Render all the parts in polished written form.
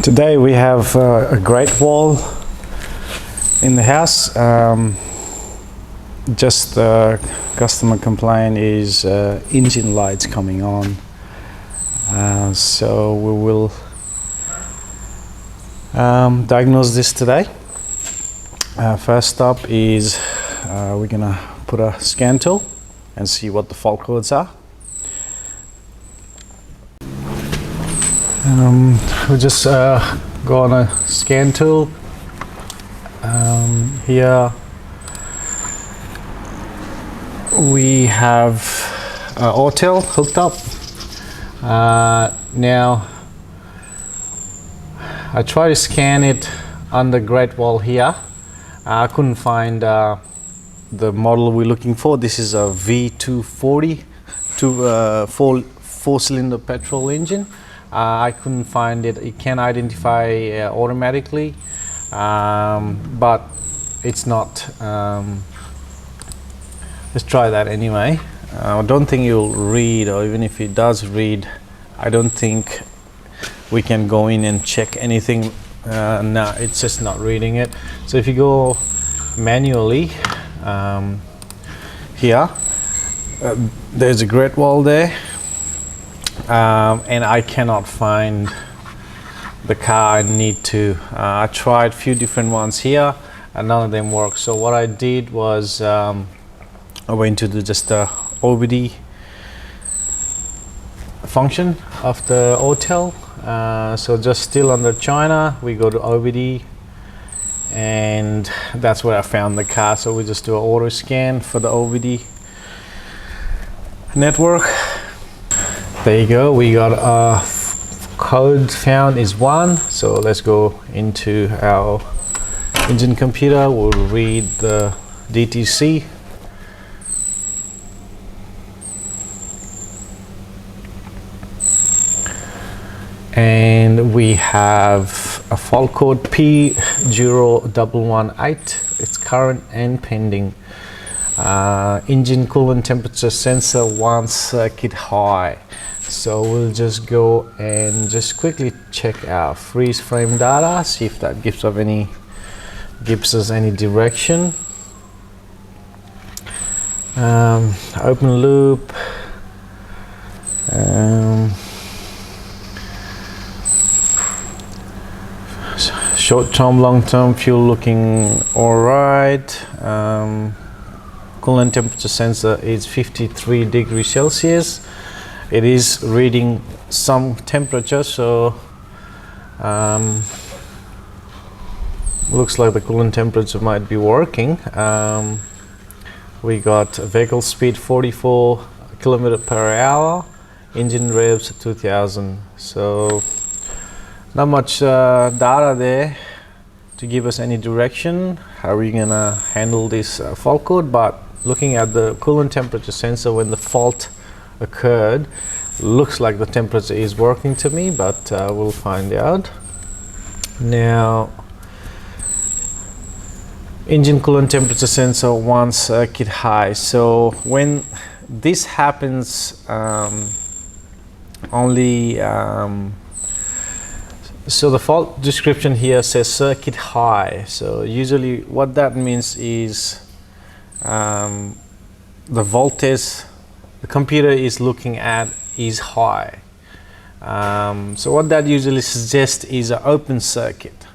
Today we have a great wall in the house. Just the customer complaint is engine lights coming on. So we will diagnose this today. First up is we're gonna put a scan tool and see what the fault codes are. We'll just go on a scan tool. Here we have Autel hooked up. Now I try to scan it on the Great Wall here. I couldn't find the model we're looking for. This is a V240 four-cylinder petrol engine. I couldn't find it. It can identify automatically, but it's not. Let's try that anyway. I don't think you'll read, or even if it does read, I don't think we can go in and check anything. No, it's just not reading it. So if you go manually here, there's a Great Wall there. And I cannot find the car I need to. I tried a few different ones here and none of them work. So what I did was I went to just the OBD function of the Autel. So just still under China, we go to OBD and that's where I found the car. So we just do an auto scan for the OBD network. There you go, we got a code found is 1. So let's go into our engine computer. We'll read the DTC. And we have a fault code P0118. It's current and pending. Engine coolant temperature sensor 1 circuit high. So we'll just go and just quickly check our freeze frame data, see if that gives us any direction. Open loop. Short term, long term fuel looking all right. Coolant temperature sensor is 53 degrees Celsius. It is reading some temperature, so looks like the coolant temperature might be working. We got vehicle speed 44 km/h, engine revs 2000. So not much data there to give us any direction. How are we gonna handle this fault code? But looking at the coolant temperature sensor when the fault occurred, looks like the temperature is working to me, but we'll find out. Now, engine coolant temperature sensor 1 circuit high. So when this happens, so the fault description here says circuit high. So usually what that means is the voltage the computer is looking at is high. So what that usually suggests is an open circuit.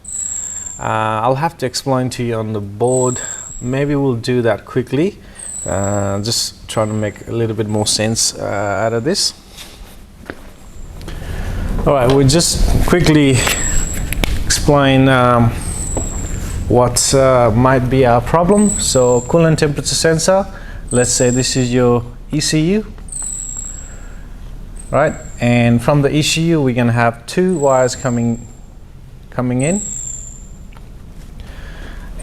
I'll have to explain to you on the board. Maybe we'll do that quickly. Just trying to make a little bit more sense out of this. All right, we'll just quickly explain what might be our problem. So coolant temperature sensor, let's say this is your ECU, right? And from the ECU, we're gonna have 2 wires coming in,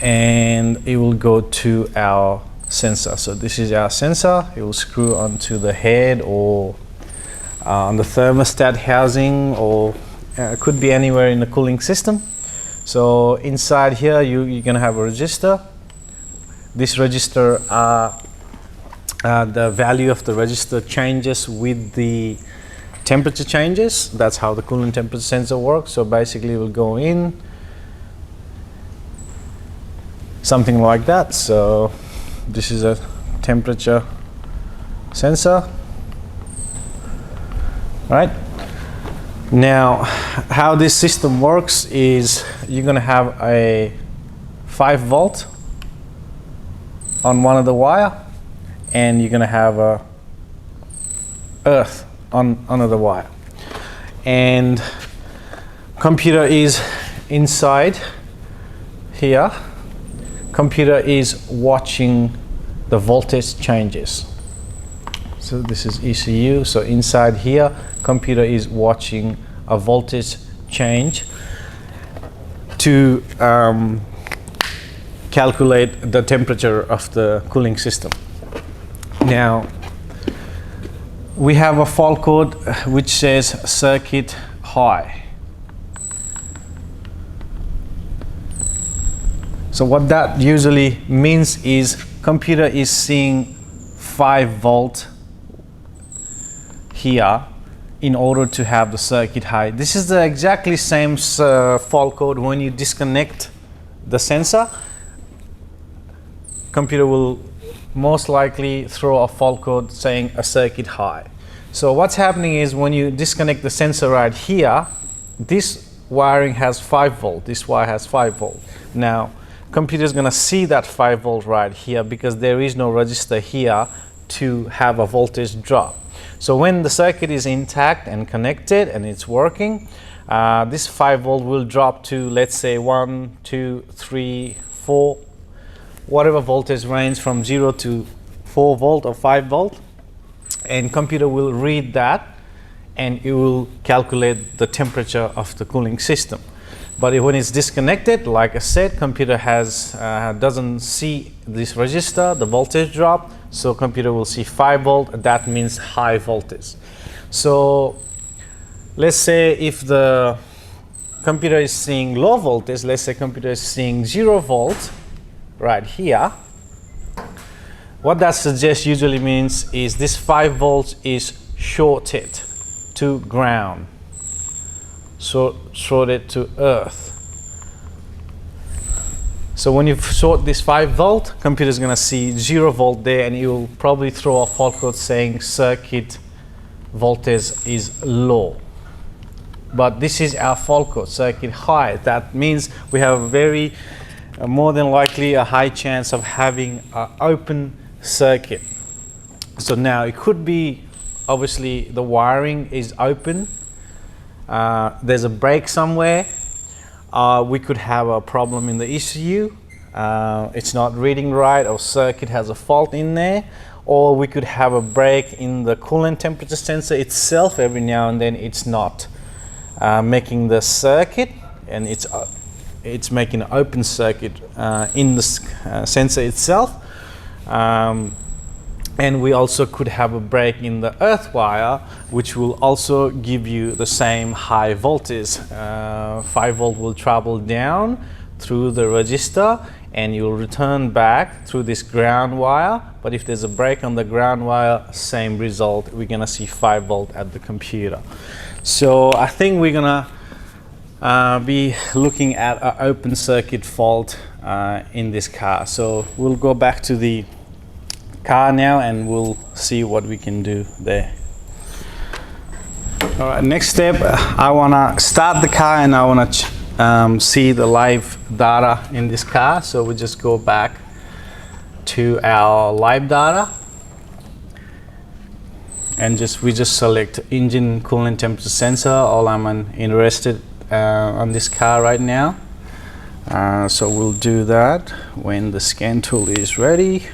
and it will go to our sensor. So this is our sensor. It will screw onto the head or on the thermostat housing, or it could be anywhere in the cooling system. So inside here, you're gonna have a register. This register the value of the register changes with the temperature changes. That's how the coolant temperature sensor works. So basically we'll go in something like that. So this is a temperature sensor, right? Now how this system works is you're going to have a 5 volt on one of the wire, and you're going to have a earth on another wire, and computer is inside here. Computer is watching the voltage changes. So this is ECU. So inside here, computer is watching a voltage change to calculate the temperature of the cooling system. Now we have a fault code which says circuit high. So what that usually means is computer is seeing 5 volt here in order to have the circuit high. This is the exactly same fault code when you disconnect the sensor. Computer will most likely throw a fault code saying a circuit high. So what's happening is when you disconnect the sensor right here, this wiring has 5 volt, this wire has 5 volt. Now computer is going to see that 5 volt right here because there is no resistor here to have a voltage drop. So when the circuit is intact and connected and it's working, this 5 volt will drop to, let's say, 1, 2, 3, 4, whatever voltage range from 0 to 4 volt or 5 volt, and computer will read that and it will calculate the temperature of the cooling system. But when it's disconnected, like I said, computer doesn't see this resistor, the voltage drop, so computer will see 5 volt, that means high voltage. So let's say if the computer is seeing low voltage, let's say computer is seeing 0 volt right here, what that suggests usually means is this 5 volts is shorted to ground. So shorted to earth. So when you short this 5 volt, computer is going to see 0 volt there, and it will probably throw a fault code saying circuit voltage is low. But this is our fault code, circuit high. That means we have a very more than likely a high chance of having an open circuit. So now it could be obviously the wiring is open. There's a break somewhere. We could have a problem in the ECU. It's not reading right, or circuit has a fault in there. Or we could have a break in the coolant temperature sensor itself. Every now and then it's not making the circuit, and it's making an open circuit in the sensor itself. And we also could have a break in the earth wire, which will also give you the same high voltage. 5 volt will travel down through the resistor, and you'll return back through this ground wire. But if there's a break on the ground wire, same result. We're gonna see 5 volt at the computer. So I think we're gonna be looking at an open circuit fault in this car. So we'll go back to the car now and we'll see what we can do there. All right, next step, I want to start the car and I want to see the live data in this car. So we just go back to our live data and we just select engine coolant temperature sensor. All I'm interested on this car right now. So we'll do that when the scan tool is ready.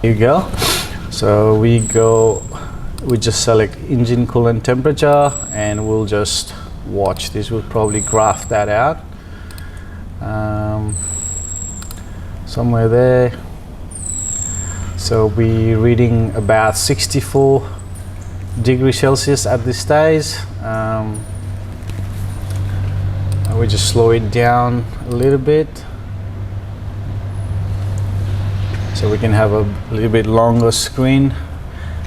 Here you go. So we just select engine coolant temperature and we'll just watch this. We'll probably graph that out somewhere there. So we're reading about 64 degrees Celsius at this stage. We just slow it down a little bit so we can have a little bit longer screen.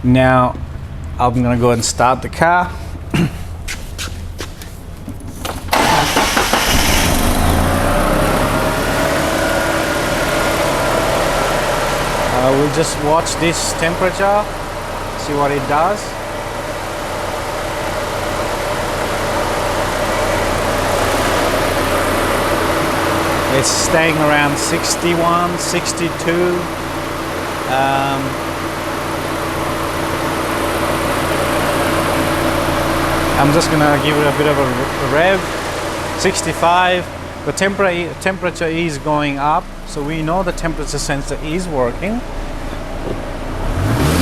Now I'm gonna go and start the car We'll just watch this temperature, see what it does. It's staying around 61, 62. I'm just gonna give it a bit of a rev. 65. The temperature is going up, so we know the temperature sensor is working.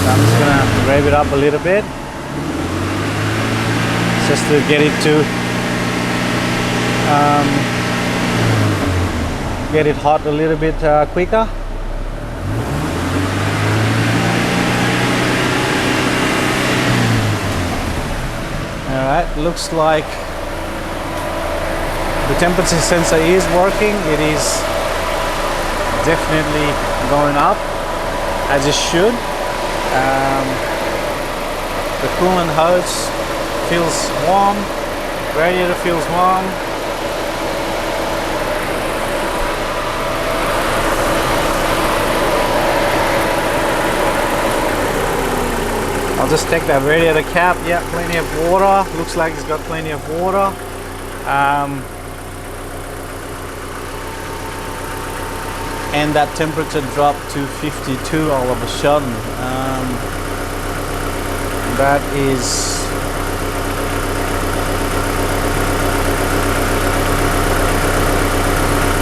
So I'm just gonna rev it up a little bit, just to get it to get it hot a little bit quicker. Alright, looks like the temperature sensor is working. It is definitely going up as it should. The coolant hose feels warm, radiator feels warm. I'll just take that radiator cap. Yeah, plenty of water. Looks like it's got plenty of water. And that temperature dropped to 52 all of a sudden. That is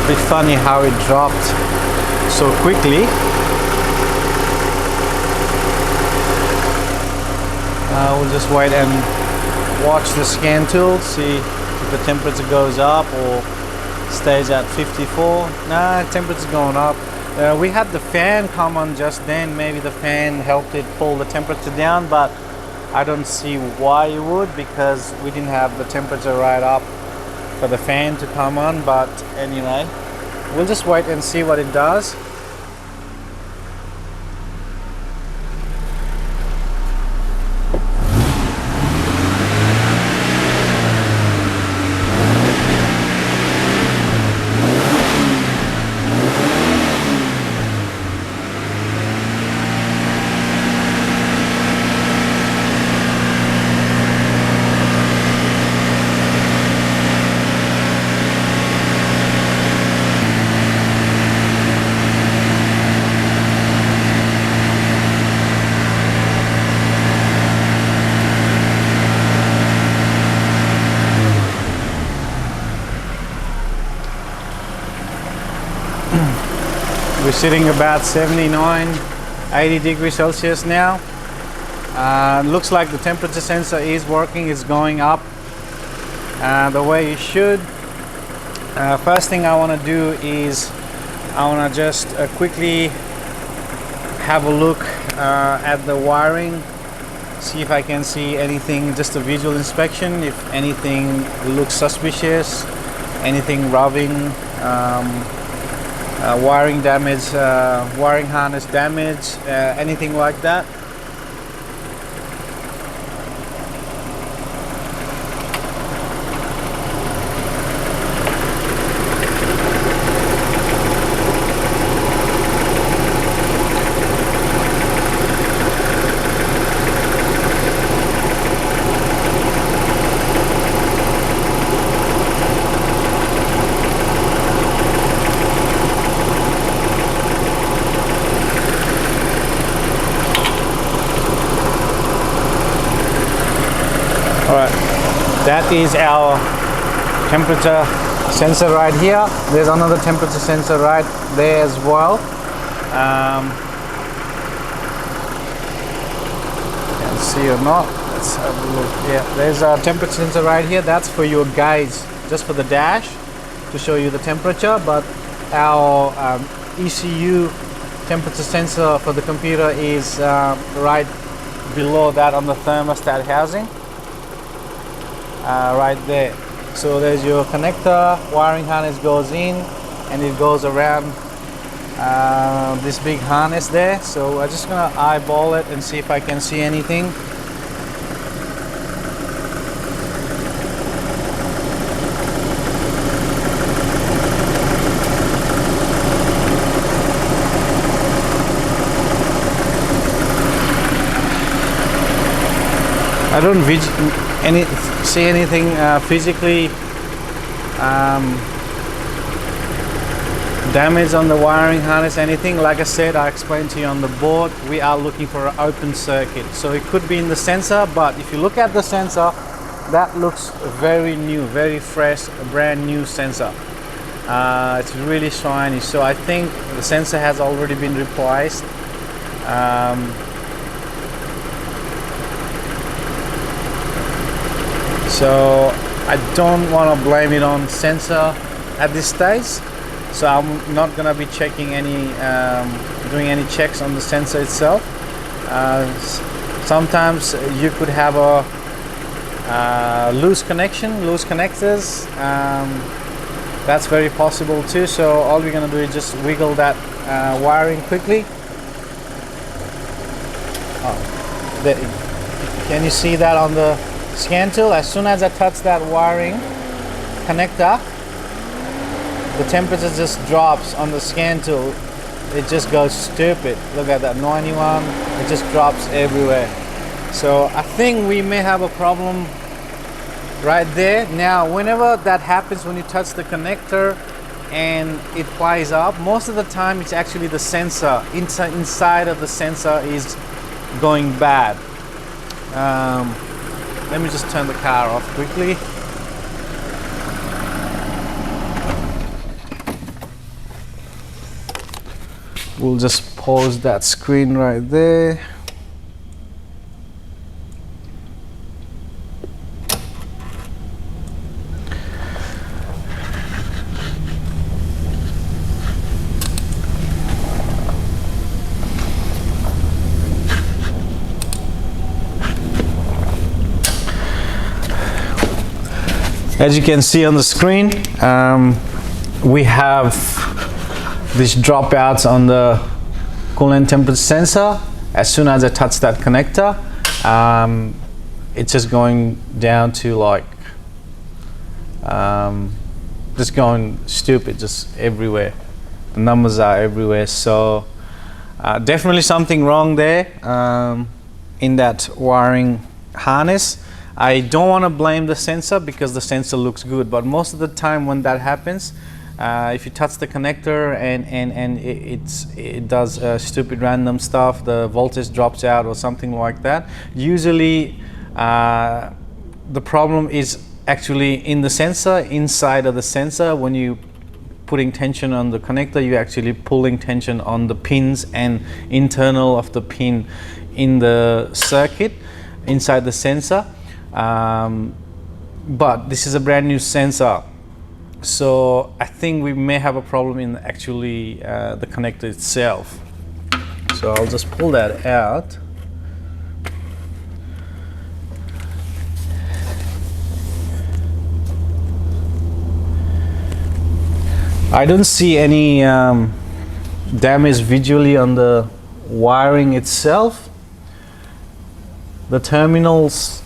a bit funny how it dropped so quickly. We'll just wait and watch the scan tool, see if the temperature goes up or stays at 54. Nah, temperature's going up. We had the fan come on just then. Maybe the fan helped it pull the temperature down, but I don't see why it would, because we didn't have the temperature right up for the fan to come on. But anyway, we'll just wait and see what it does. We're sitting about 79, 80 degrees Celsius now. Looks like the temperature sensor is working, it's going up the way it should. First thing I want to do is I want to just quickly have a look at the wiring, see if I can see anything, just a visual inspection, if anything looks suspicious, anything rubbing, wiring damage, wiring harness damage, anything like that. Alright, that is our temperature sensor right here. There's another temperature sensor right there as well. Can see or not? Let's have a look. Yeah, there's a temperature sensor right here. That's for your guides, just for the dash, to show you the temperature. But our ECU temperature sensor for the computer is right below that on the thermostat housing. Right there. So there's your connector, wiring harness goes in and it goes around this big harness there. So I'm just gonna eyeball it and see if I can see anything. I don't see anything physically damage on the wiring harness, anything. Like I said, I explained to you on the board, we are looking for an open circuit. So it could be in the sensor, but if you look at the sensor, that looks very new, very fresh, a brand new sensor. It's really shiny, so I think the sensor has already been replaced. So I don't want to blame it on sensor at this stage. So I'm not going to be checking doing any checks on the sensor itself. Sometimes you could have a loose connectors. That's very possible too. So all we're going to do is just wiggle that wiring quickly. Can you see that on the scan tool? As soon as I touch that wiring connector, the temperature just drops on the scan tool. It just goes stupid. Look at that, 91. It just drops everywhere. So I think we may have a problem right there. Now, whenever that happens, when you touch the connector and it flies up, most of the time it's actually the sensor. Inside of the sensor is going bad. Let me just turn the car off quickly. We'll just pause that screen right there. As you can see on the screen, we have these dropouts on the coolant temperature sensor. As soon as I touch that connector, it's just going down to like, just going stupid, just everywhere. The numbers are everywhere. So definitely something wrong there in that wiring harness. I don't want to blame the sensor because the sensor looks good, but most of the time when that happens, if you touch the connector and it does stupid random stuff, the voltage drops out or something like that, usually the problem is actually in the sensor, inside of the sensor. When you putting tension on the connector, you're actually pulling tension on the pins and internal of the pin in the circuit inside the sensor. But this is a brand new sensor, so I think we may have a problem in actually the connector itself. So I'll just pull that out. I don't see any damage visually on the wiring itself. The terminals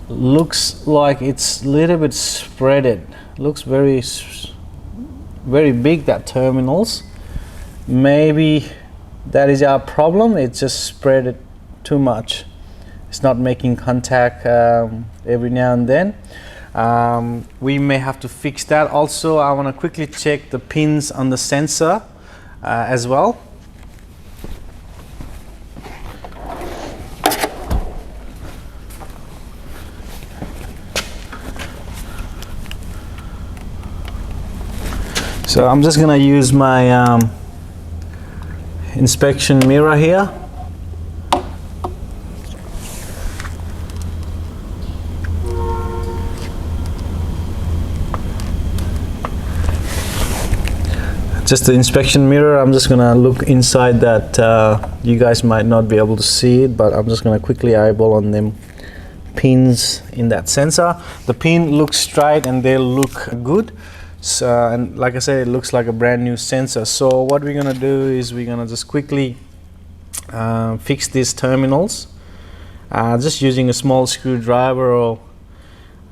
looks like it's a little bit spreaded. Looks very big, that terminals. Maybe that is our problem. It just spread it too much. It's not making contact every now and then. We may have to fix that. Also, I want to quickly check the pins on the sensor as well. So I'm just gonna use my inspection mirror here. Just the inspection mirror. I'm just gonna look inside that. You guys might not be able to see it, but I'm just gonna quickly eyeball on them pins in that sensor. The pin looks straight and they look good. So, and like I said, it looks like a brand new sensor. So what we're gonna do is we're gonna just quickly fix these terminals, just using a small screwdriver or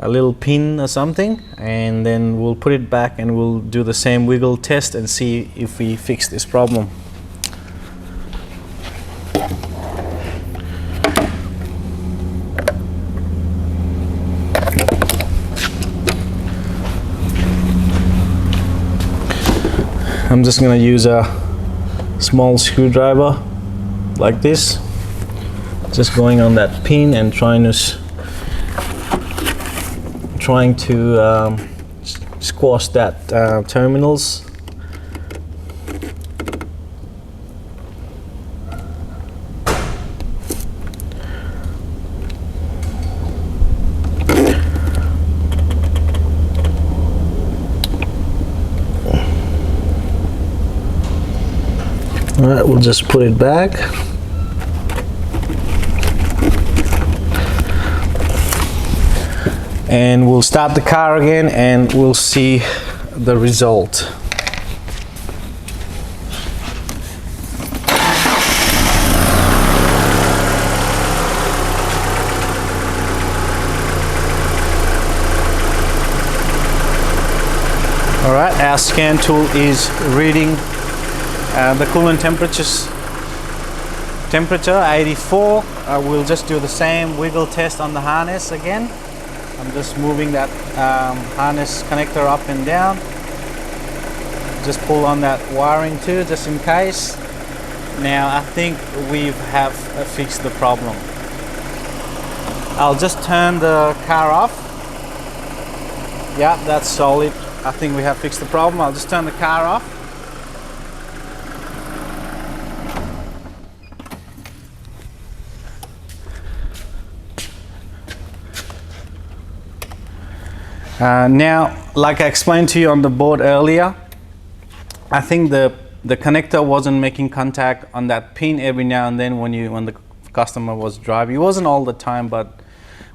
a little pin or something, and then we'll put it back and we'll do the same wiggle test and see if we fix this problem. I'm just gonna use a small screwdriver like this, just going on that pin and trying to squash that terminals. Alright, we'll just put it back. And we'll start the car again and we'll see the result. Alright, our scan tool is reading the coolant temperature 84. We'll just do the same wiggle test on the harness again. I'm just moving that harness connector up and down. Just pull on that wiring too, just in case. Now I think we have fixed the problem. I'll just turn the car off. Yeah, that's solid. I think we have fixed the problem. I'll just turn the car off. Now, like I explained to you on the board earlier, I think the connector wasn't making contact on that pin every now and then when the customer was driving. It wasn't all the time, but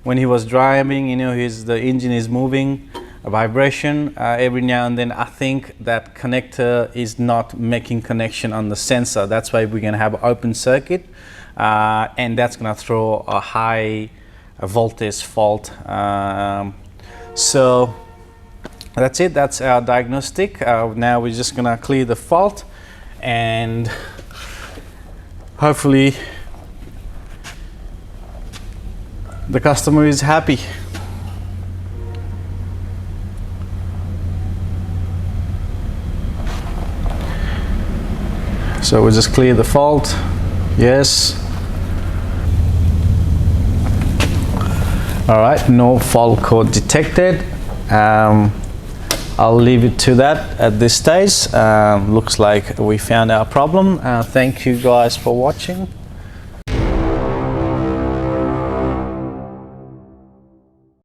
when he was driving, you know, the engine is moving, a vibration every now and then. I think that connector is not making connection on the sensor. That's why we're gonna have an open circuit, and that's gonna throw a high voltage fault. So that's it, that's our diagnostic. Now we're just gonna clear the fault and hopefully the customer is happy. So we'll just clear the fault, yes. All right, no fault code detected. I'll leave it to that at this stage. Looks like we found our problem. Thank you guys for watching.